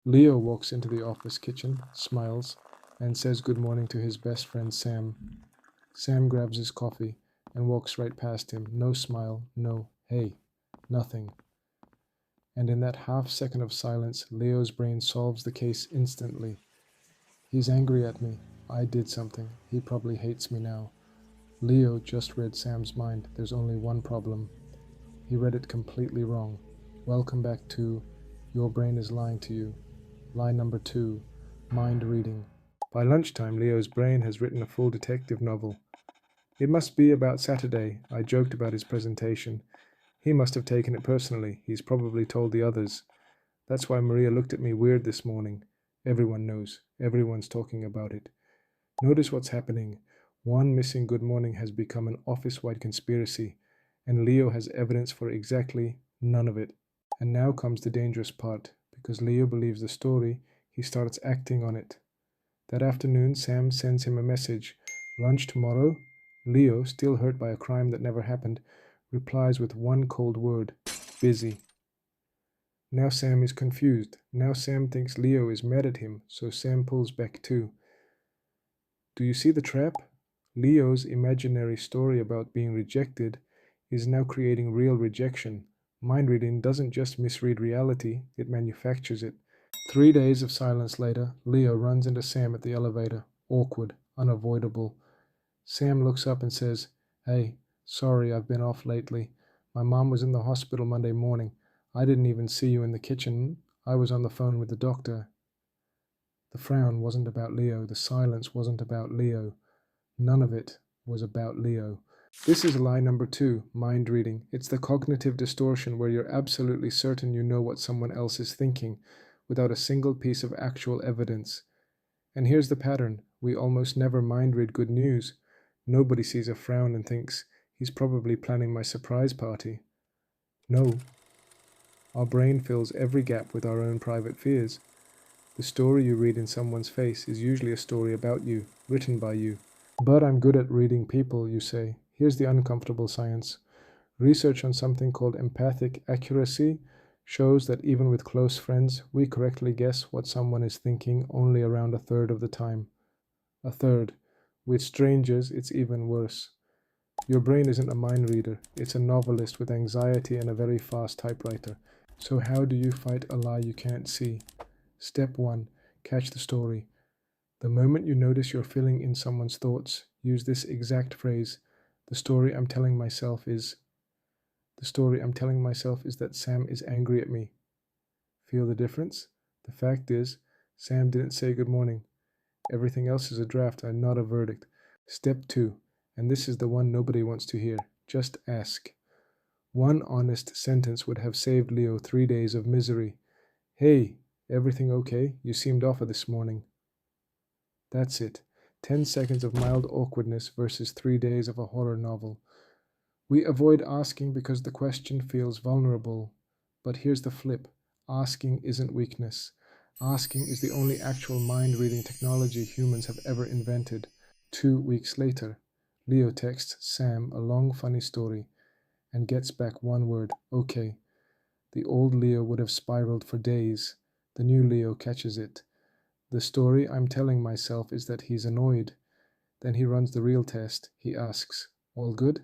Leo walks into the office kitchen, smiles, and says good morning to his best friend Sam. Sam grabs his coffee and walks right past him. No smile, no hey, nothing. And in that half second of silence, Leo's brain solves the case instantly. He's angry at me. I did something. He probably hates me now. Leo just read Sam's mind. There's only one problem. He read it completely wrong. Welcome back to Your Brain is Lying to You. Lie number 2, mind reading. By lunchtime, Leo's brain has written a full detective novel. It must be about Saturday. I joked about his presentation. He must have taken it personally. He's probably told the others. That's why Maria looked at me weird this morning. Everyone knows. Everyone's talking about it. Notice what's happening. One missing good morning has become an office-wide conspiracy, and Leo has evidence for exactly none of it. And now comes the dangerous part. Because Leo believes the story, he starts acting on it. That afternoon, Sam sends him a message. Lunch tomorrow? Leo, still hurt by a crime that never happened, replies with one cold word. Busy. Now Sam is confused. Now Sam thinks Leo is mad at him, so Sam pulls back too. Do you see the trap? Leo's imaginary story about being rejected is now creating real rejection. Mind reading doesn't just misread reality, it manufactures it. 3 days of silence later, Leo runs into Sam at the elevator. Awkward, unavoidable. Sam looks up and says, Hey, sorry I've been off lately. My mom was in the hospital Monday morning. I didn't even see you in the kitchen. I was on the phone with the doctor. The frown wasn't about Leo. The silence wasn't about Leo. None of it was about Leo. This is lie number 2, mind reading. It's the cognitive distortion where you're absolutely certain you know what someone else is thinking without a single piece of actual evidence. And here's the pattern. We almost never mind read good news. Nobody sees a frown and thinks, he's probably planning my surprise party. No. Our brain fills every gap with our own private fears. The story you read in someone's face is usually a story about you, written by you. But I'm good at reading people, you say. Here's the uncomfortable science. Research on something called empathic accuracy shows that even with close friends, we correctly guess what someone is thinking only around a third of the time. A third. With strangers, it's even worse. Your brain isn't a mind reader, it's a novelist with anxiety and a very fast typewriter. So how do you fight a lie you can't see? Step 1. Catch the story. The moment you notice you're filling in someone's thoughts, use this exact phrase. The story I'm telling myself is that Sam is angry at me. Feel the difference? The fact is, Sam didn't say good morning. Everything else is a draft and not a verdict. Step 2, and this is the one nobody wants to hear. Just ask. One honest sentence would have saved Leo 3 days of misery. Hey, everything okay? You seemed off this morning. That's it. 10 seconds of mild awkwardness versus 3 days of a horror novel. We avoid asking because the question feels vulnerable. But here's the flip. Asking isn't weakness. Asking is the only actual mind-reading technology humans have ever invented. 2 weeks later, Leo texts Sam a long funny story and gets back one word, okay. The old Leo would have spiraled for days. The new Leo catches it. The story I'm telling myself is that he's annoyed. Then he runs the real test. He asks, all good?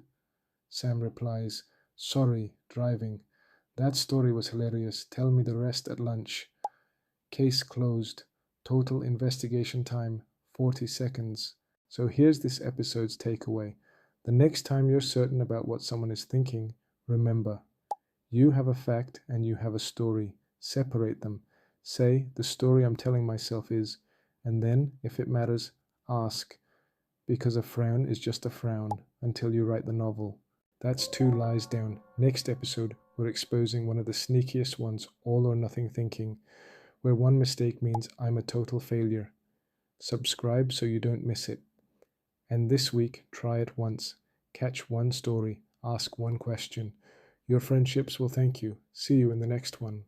Sam replies, sorry, driving. That story was hilarious. Tell me the rest at lunch. Case closed. Total investigation time, 40 seconds. So here's this episode's takeaway. The next time you're certain about what someone is thinking, remember, you have a fact and you have a story. Separate them. Say, the story I'm telling myself is, and then, if it matters, ask. Because a frown is just a frown until you write the novel. That's 2 lies down. Next episode, we're exposing one of the sneakiest ones, all or nothing thinking, where one mistake means I'm a total failure. Subscribe so you don't miss it. And this week, try it once. Catch one story. Ask one question. Your friendships will thank you. See you in the next one.